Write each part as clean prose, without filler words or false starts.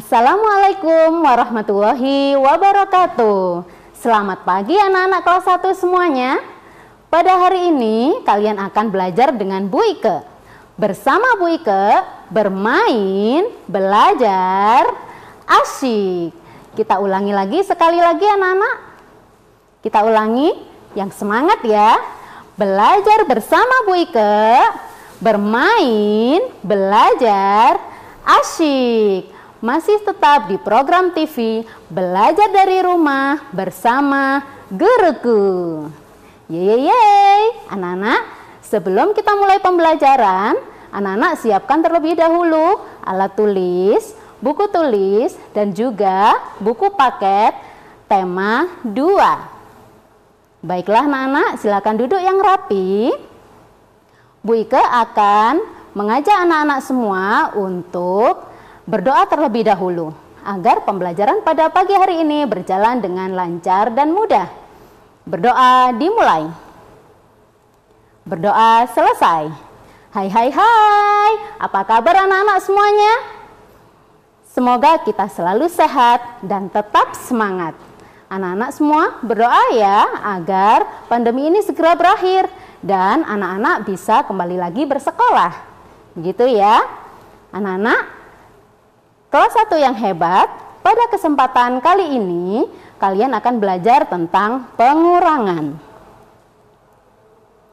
Assalamualaikum warahmatullahi wabarakatuh. Selamat pagi anak-anak kelas 1 semuanya. Pada hari ini kalian akan belajar dengan Bu Ike. Bersama Bu Ike bermain, belajar, asyik. Kita ulangi lagi sekali lagi anak-anak. Kita ulangi yang semangat ya. Belajar bersama Bu Ike, bermain, belajar, asyik. Masih tetap di program TV Belajar dari Rumah bersama Guruku. Yeay, anak-anak, sebelum kita mulai pembelajaran, anak-anak siapkan terlebih dahulu alat tulis, buku tulis, dan juga buku paket tema 2. Baiklah anak-anak, silakan duduk yang rapi. Bu Ike akan mengajak anak-anak semua untuk berdoa terlebih dahulu agar pembelajaran pada pagi hari ini berjalan dengan lancar dan mudah. Berdoa dimulai. Berdoa selesai. Hai hai hai, apa kabar anak-anak semuanya? Semoga kita selalu sehat dan tetap semangat. Anak-anak semua berdoa ya agar pandemi ini segera berakhir dan anak-anak bisa kembali lagi bersekolah. Begitu ya. Anak-anak kelas 1 yang hebat, pada kesempatan kali ini kalian akan belajar tentang pengurangan.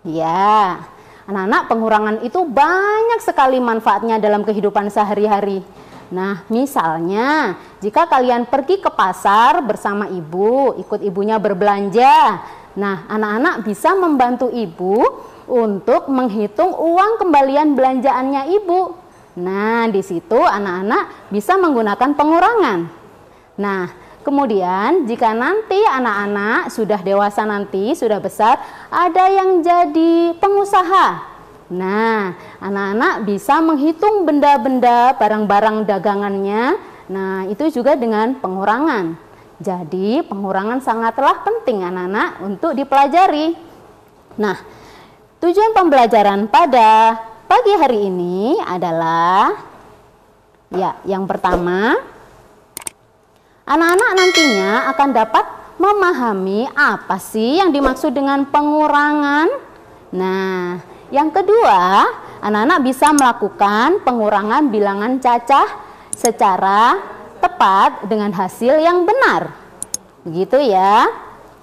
Ya, anak-anak, pengurangan itu banyak sekali manfaatnya dalam kehidupan sehari-hari. Nah, misalnya jika kalian pergi ke pasar bersama ibu, ikut ibunya berbelanja. Nah, anak-anak bisa membantu ibu untuk menghitung uang kembalian belanjaannya ibu. Nah, di situ anak-anak bisa menggunakan pengurangan. Nah, kemudian jika nanti anak-anak sudah dewasa nanti, sudah besar, ada yang jadi pengusaha. Nah, anak-anak bisa menghitung benda-benda, barang-barang dagangannya. Nah, itu juga dengan pengurangan. Jadi, pengurangan sangatlah penting anak-anak untuk dipelajari. Nah, tujuan pembelajaran pada pagi hari ini adalah, ya, yang pertama, anak-anak nantinya akan dapat memahami apa sih yang dimaksud dengan pengurangan. Nah, yang kedua, anak-anak bisa melakukan pengurangan bilangan cacah secara tepat dengan hasil yang benar. Begitu ya.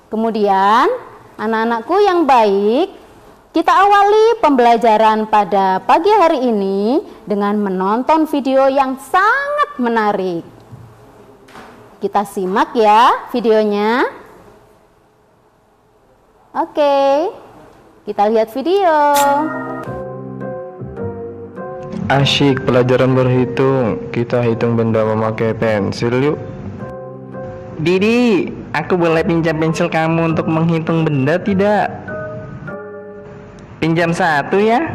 Kemudian, anak-anakku yang baik, kita awali pembelajaran pada pagi hari ini dengan menonton video yang sangat menarik. Kita simak ya videonya. Oke, kita lihat video. Asyik pelajaran berhitung. Kita hitung benda memakai pensil yuk. Didi, aku boleh pinjam pensil kamu untuk menghitung benda tidak? Pinjam 1 ya.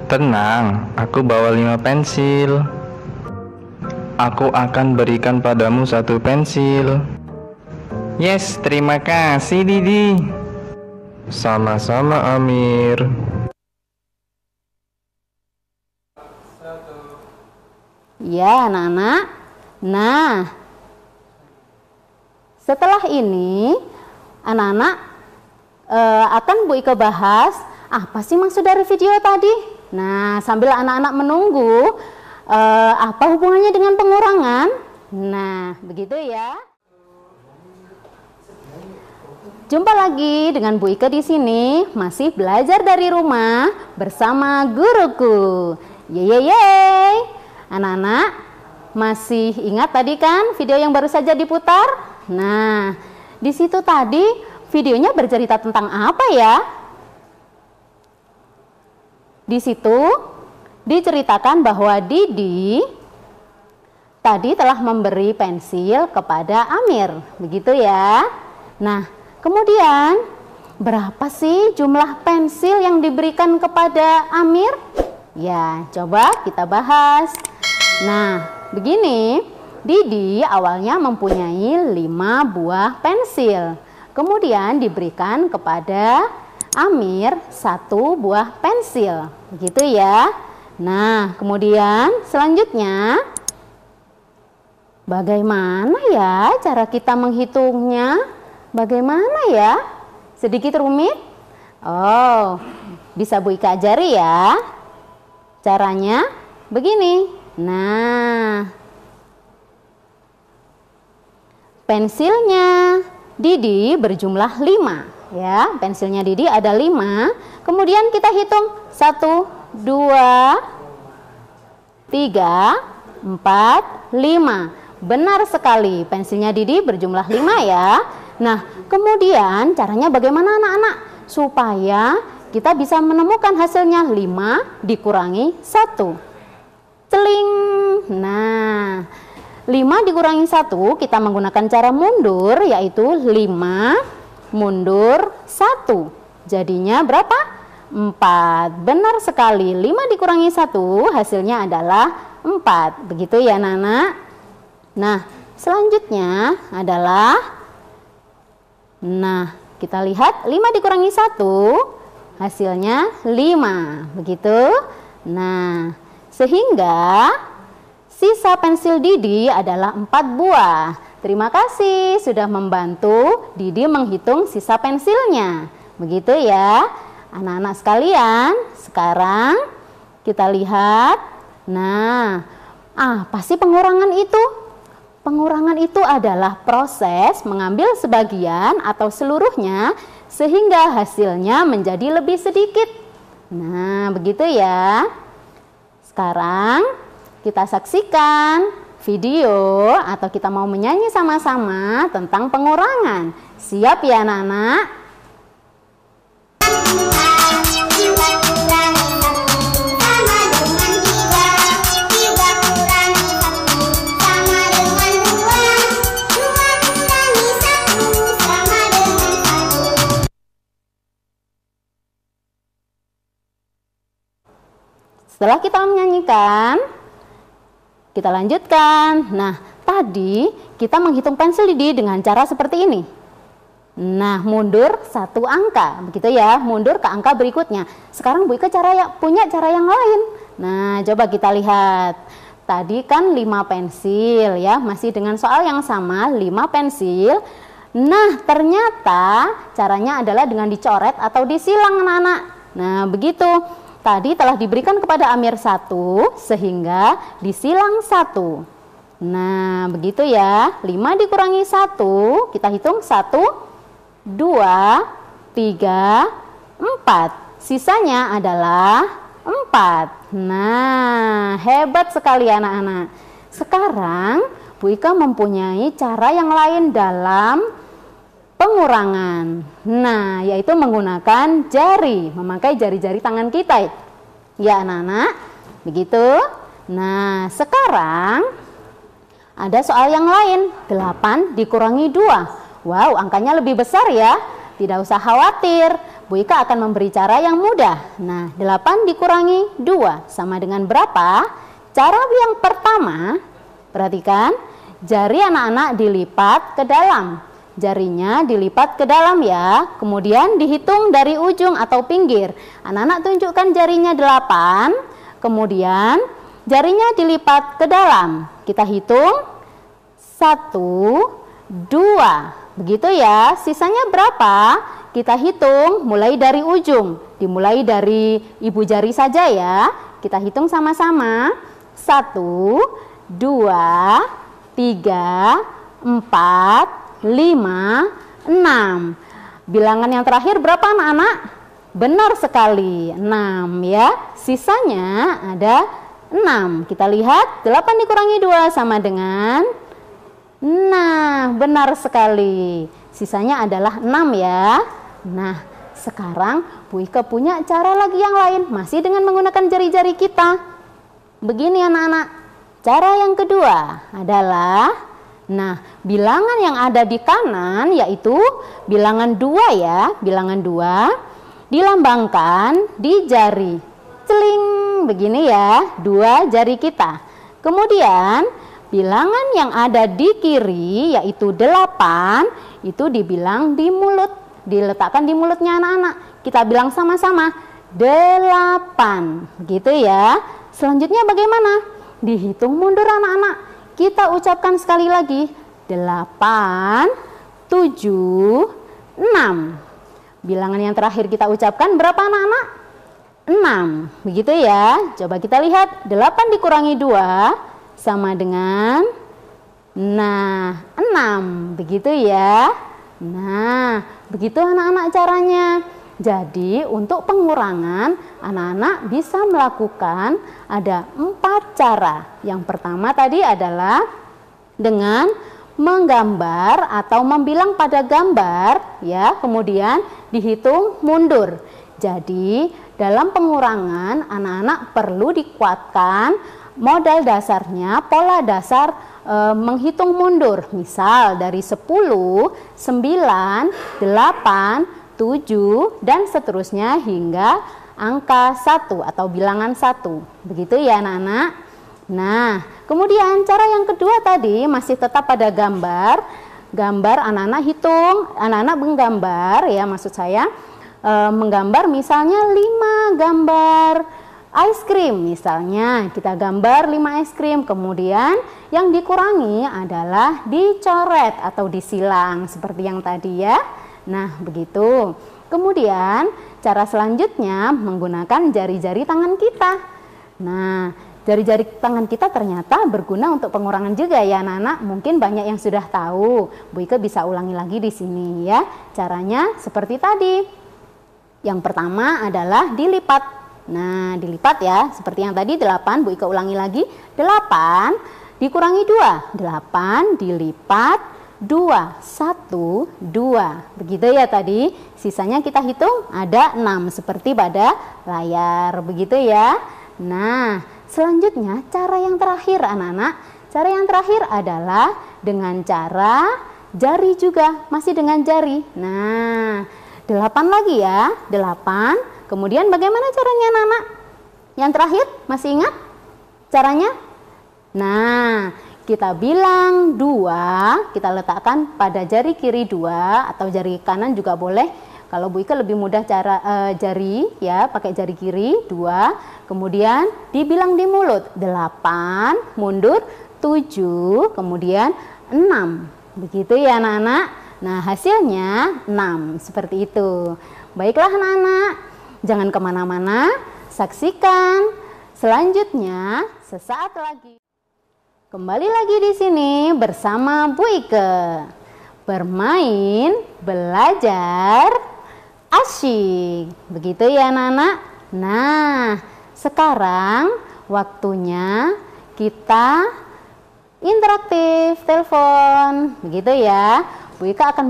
Tenang, aku bawa 5 pensil. Aku akan berikan padamu 1 pensil. Yes, terima kasih Didi. Sama-sama Amir. Ya anak-anak. Nah, setelah ini anak-anak akan Bu Ike bahas apa sih maksud dari video tadi. Nah, sambil anak-anak menunggu apa hubungannya dengan pengurangan. Nah, begitu ya. Jumpa lagi dengan Bu Ike di sini, masih belajar dari rumah bersama guruku. Yeay. Anak-anak masih ingat tadi kan video yang baru saja diputar? Nah, di situ tadi videonya bercerita tentang apa ya? Di situ diceritakan bahwa Didi tadi telah memberi pensil kepada Amir, begitu ya. Nah, kemudian berapa sih jumlah pensil yang diberikan kepada Amir? Ya, coba kita bahas. Nah, begini, Didi awalnya mempunyai 5 buah pensil. Kemudian diberikan kepada Amir 1 buah pensil. Begitu ya. Nah, kemudian selanjutnya Bagaimana ya cara kita menghitungnya? Bagaimana ya? Sedikit rumit? Oh, bisa Bu Ika ajari ya. Caranya begini. Nah, pensilnya Didi berjumlah 5 ya. Pensilnya Didi ada 5. Kemudian kita hitung 1, 2, 3, 4, 5. Benar sekali, pensilnya Didi berjumlah 5 ya. Nah, kemudian caranya bagaimana anak-anak? Supaya kita bisa menemukan hasilnya 5 dikurangi 1. Celing. Nah, 5 dikurangi 1 kita menggunakan cara mundur, yaitu 5 mundur 1. Jadinya berapa? 4. Benar sekali, 5 dikurangi 1 hasilnya adalah 4. Begitu ya anak-anak. Nah, selanjutnya adalah, nah, kita lihat 5 dikurangi 1 hasilnya 5. Begitu. Nah, sehingga sisa pensil Didi adalah 4 buah. Terima kasih sudah membantu Didi menghitung sisa pensilnya. Begitu ya anak-anak sekalian. Sekarang kita lihat. Nah, apa sih pengurangan itu? Pengurangan itu adalah proses mengambil sebagian atau seluruhnya sehingga hasilnya menjadi lebih sedikit. Nah, begitu ya. Sekarang kita saksikan video atau kita mau menyanyi sama-sama tentang pengurangan. Siap ya anak-anak? Setelah kita menyanyikan, kita lanjutkan. Nah, tadi kita menghitung pensil Didi dengan cara seperti ini. Nah, mundur 1 angka, begitu ya, mundur ke angka berikutnya. Sekarang Bu Ika punya cara yang lain. Nah, coba kita lihat. Tadi kan 5 pensil ya, masih dengan soal yang sama, 5 pensil. Nah, ternyata caranya adalah dengan dicoret atau disilang anak-anak. Nah, begitu. Tadi telah diberikan kepada Amir 1 sehingga disilang 1. Nah, begitu ya. 5 dikurangi 1, kita hitung 1, 2, 3, 4. Sisanya adalah 4. Nah, hebat sekali anak-anak. Sekarang Bu Ika mempunyai cara yang lain dalam pengurangan. Nah, yaitu menggunakan jari, memakai jari-jari tangan kita. Ya anak-anak, begitu. Nah, sekarang ada soal yang lain. 8 dikurangi 2. Wow, angkanya lebih besar ya. Tidak usah khawatir, Bu Ika akan memberi cara yang mudah. Nah, 8 dikurangi 2 sama dengan berapa? Cara yang pertama, perhatikan, jari anak-anak dilipat ke dalam. Jarinya dilipat ke dalam ya, kemudian dihitung dari ujung atau pinggir. Anak-anak tunjukkan jarinya 8, kemudian jarinya dilipat ke dalam. Kita hitung 1, 2, begitu ya. Sisanya berapa? Kita hitung mulai dari ujung, dimulai dari ibu jari saja ya. Kita hitung sama-sama. 1, 2, 3, 4, 5, 6. Bilangan yang terakhir berapa anak-anak? Benar sekali, 6 ya. Sisanya ada 6. Kita lihat 8 dikurangi 2 sama dengan, nah benar sekali. Sisanya adalah 6 ya. Nah, sekarang Bu Ika punya cara lagi yang lain, masih dengan menggunakan jari-jari kita. Begini anak-anak. Cara yang kedua adalah, nah, bilangan yang ada di kanan yaitu bilangan 2 ya, bilangan 2 dilambangkan di jari. Celing, begini ya, 2 jari kita. Kemudian bilangan yang ada di kiri yaitu 8 itu dibilang di mulut, diletakkan di mulutnya anak-anak. Kita bilang sama-sama 8, begitu ya. Selanjutnya bagaimana? Dihitung mundur anak-anak. kita ucapkan sekali lagi. 8, 7, 6. Bilangan yang terakhir kita ucapkan berapa anak-anak? 6. Begitu ya. Coba kita lihat. 8 dikurangi 2 sama dengan 6. Begitu ya. Nah, begitu anak-anak caranya. Jadi untuk pengurangan anak-anak bisa melakukan ada 4 cara. Yang pertama tadi adalah dengan menggambar atau membilang pada gambar ya, kemudian dihitung mundur. Jadi dalam pengurangan anak-anak perlu dikuatkan modal dasarnya, pola dasar menghitung mundur. Misal dari 10, 9, 8, 7 dan seterusnya hingga angka 1 atau bilangan 1. Begitu ya anak-anak. Nah, kemudian cara yang kedua tadi masih tetap pada gambar. Gambar anak-anak hitung, anak-anak menggambar ya, maksud saya menggambar misalnya 5 gambar ice cream misalnya. Kita gambar 5 ice cream, kemudian yang dikurangi adalah dicoret atau disilang seperti yang tadi ya. Nah, begitu. Kemudian, cara selanjutnya menggunakan jari-jari tangan kita. Nah, jari-jari tangan kita ternyata berguna untuk pengurangan juga ya anak-anak. Mungkin banyak yang sudah tahu. Bu Ike bisa ulangi lagi di sini ya. Caranya seperti tadi. Yang pertama adalah dilipat. Nah, dilipat ya. Seperti yang tadi 8, Bu Ike ulangi lagi. 8 dikurangi 2. 8 dilipat 2, 1, 2. Begitu ya tadi. Sisanya kita hitung ada 6 seperti pada layar. Begitu ya. Nah, selanjutnya cara yang terakhir anak-anak. Cara yang terakhir adalah dengan cara jari juga. Masih dengan jari. Nah, 8 lagi ya. 8. Kemudian bagaimana caranya anak-anak? Yang terakhir masih ingat caranya? Nah, kita bilang 2, kita letakkan pada jari kiri 2 atau jari kanan juga boleh. Kalau Bu Ike lebih mudah cara jari ya, pakai jari kiri 2. Kemudian dibilang di mulut 8, mundur 7, kemudian 6. Begitu ya anak-anak. Nah, hasilnya 6 seperti itu. Baiklah anak-anak, jangan kemana-mana, saksikan selanjutnya sesaat lagi. Kembali lagi di sini bersama Bu Ike. Bermain, belajar, asyik. Begitu ya anak-anak. Nah, sekarang waktunya kita interaktif telepon. Begitu ya. Bu Ike akan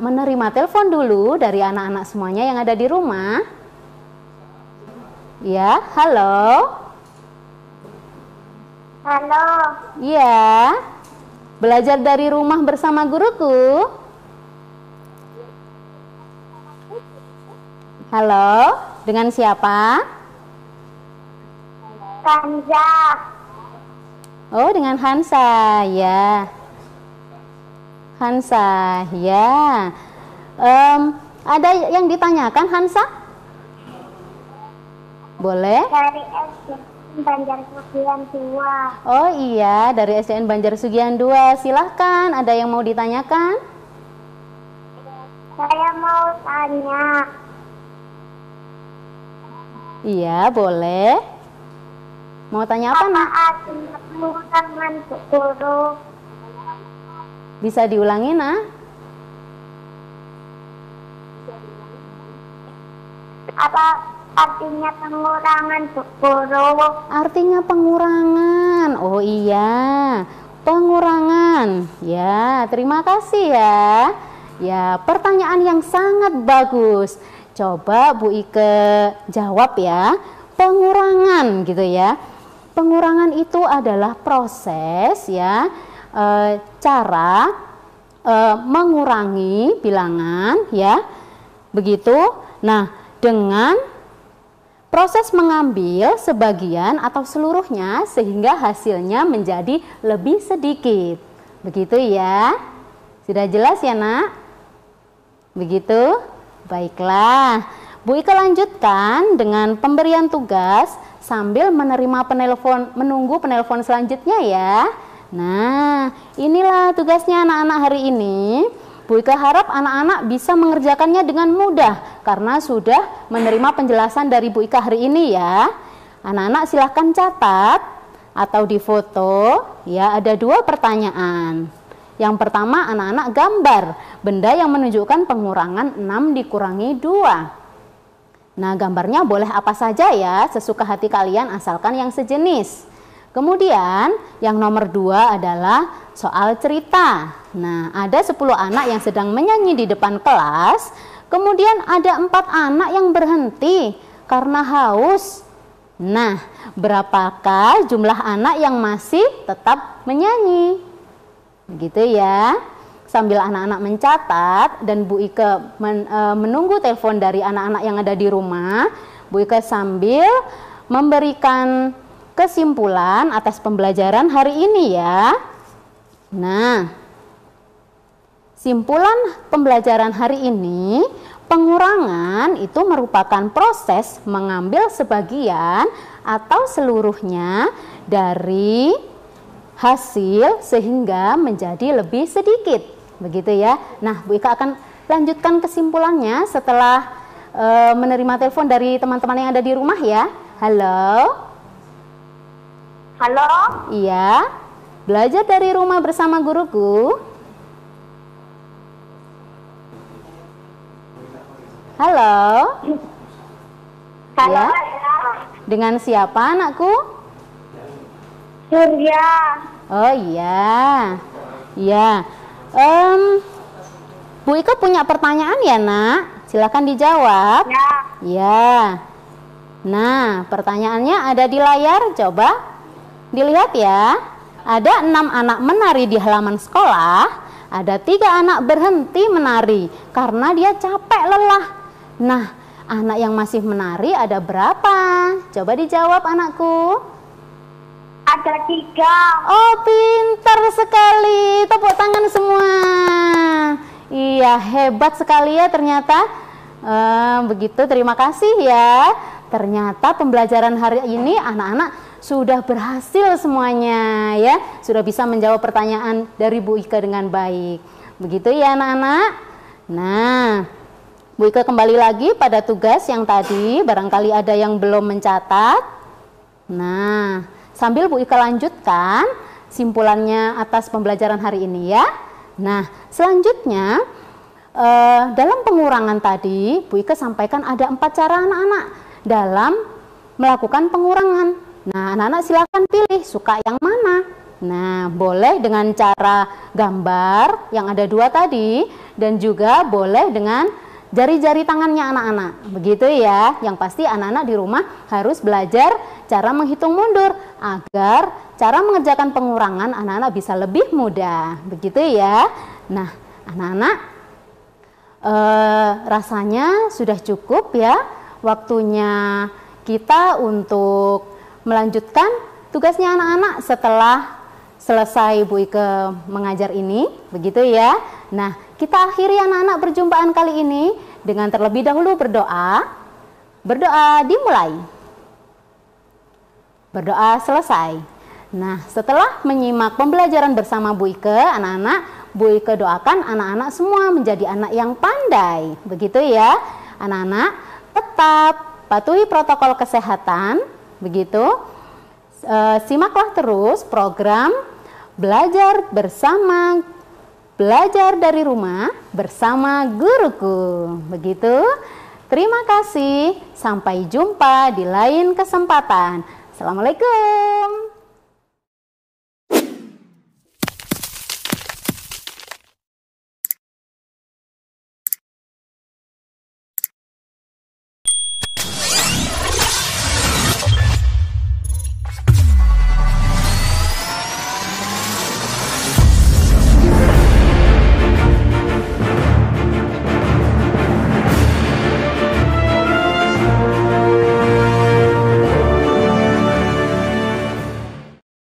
menerima telepon dulu dari anak-anak semuanya yang ada di rumah. Ya, halo. Halo. Iya. Belajar dari rumah bersama guruku. Halo, dengan siapa? Kanza. Oh, dengan Hansa, ya. Hansa, ya. Ada yang ditanyakan Hansa? Boleh? Dari SDN Banjar Sugian 2. Oh iya, dari SDN Banjar Sugian 2. Silahkan, ada yang mau ditanyakan? Saya mau tanya. Iya, boleh. Mau tanya apa, Nak? Artinya pengurangan guru? Bisa diulangi, Nak? Apa artinya pengurangan guru? Artinya pengurangan. Oh iya, pengurangan. Ya, terima kasih ya. Ya, pertanyaan yang sangat bagus. Coba Bu Ike jawab ya. Pengurangan gitu ya. Pengurangan itu adalah proses ya, cara mengurangi bilangan ya. Begitu. Nah, dengan proses mengambil sebagian atau seluruhnya sehingga hasilnya menjadi lebih sedikit. Begitu ya. Sudah jelas ya, Nak? Begitu? Baiklah. Bu Ike lanjutkan dengan pemberian tugas sambil menunggu penelpon selanjutnya ya. Nah, inilah tugasnya anak-anak hari ini. Bu Ika harap anak-anak bisa mengerjakannya dengan mudah karena sudah menerima penjelasan dari Bu Ika hari ini ya. Anak-anak silahkan catat atau difoto ya, ada 2 pertanyaan. Yang pertama, anak-anak gambar benda yang menunjukkan pengurangan 6 dikurangi 2. Nah, gambarnya boleh apa saja ya, sesuka hati kalian asalkan yang sejenis. Kemudian yang nomor 2 adalah soal cerita. Nah, ada 10 anak yang sedang menyanyi di depan kelas. Kemudian ada 4 anak yang berhenti karena haus. Nah, berapakah jumlah anak yang masih tetap menyanyi? Begitu ya. Sambil anak-anak mencatat dan Bu Ika menunggu telepon dari anak-anak yang ada di rumah, Bu Ika sambil memberikan kesimpulan atas pembelajaran hari ini ya. Nah, simpulan pembelajaran hari ini, pengurangan itu merupakan proses mengambil sebagian atau seluruhnya dari hasil sehingga menjadi lebih sedikit. Begitu ya. Nah, Bu Ika akan lanjutkan kesimpulannya setelah menerima telepon dari teman-teman yang ada di rumah ya. Halo? Halo? Iya. Belajar dari rumah bersama guruku. Halo? Halo? Ya. Dengan siapa anakku? Surya. Oh iya. Iya. Bu Ika punya pertanyaan ya, Nak? Silakan dijawab. Ya. Ya. Nah, pertanyaannya ada di layar. Coba dilihat ya. Ada 6 anak menari di halaman sekolah. Ada 3 anak berhenti menari karena dia capek lelah. Nah, anak yang masih menari ada berapa? Coba dijawab anakku. Ada 3. Oh, pintar sekali. Tepuk tangan semua. Iya, hebat sekali ya ternyata. Begitu, terima kasih ya. Ternyata pembelajaran hari ini anak-anak sudah berhasil semuanya ya. Sudah bisa menjawab pertanyaan dari Bu Ika dengan baik. Begitu ya anak-anak. Nah, Bu Ika kembali lagi pada tugas yang tadi. Barangkali ada yang belum mencatat. Nah, sambil Bu Ika lanjutkan simpulannya atas pembelajaran hari ini ya. Nah, selanjutnya dalam pengurangan tadi Bu Ika sampaikan ada 4 cara anak-anak dalam melakukan pengurangan. Nah, anak-anak silakan pilih suka yang mana. Nah, boleh dengan cara gambar yang ada 2 tadi dan juga boleh dengan jari-jari tangannya anak-anak. Begitu ya. Yang pasti anak-anak di rumah harus belajar cara menghitung mundur agar cara mengerjakan pengurangan anak-anak bisa lebih mudah. Begitu ya. Nah, anak-anak rasanya sudah cukup ya waktunya kita untuk melanjutkan tugasnya anak-anak setelah selesai Bu Ika mengajar ini. Begitu ya. Nah, kita akhiri anak-anak perjumpaan kali ini dengan terlebih dahulu berdoa. Berdoa dimulai. Berdoa selesai. Nah, setelah menyimak pembelajaran bersama Bu Ika, anak-anak, Bu Ika doakan anak-anak semua menjadi anak yang pandai. Begitu ya. Anak-anak tetap patuhi protokol kesehatan. Begitu. Simaklah terus program belajar bersama belajar dari rumah bersama guruku. Begitu. Terima kasih. Sampai jumpa di lain kesempatan. Assalamualaikum.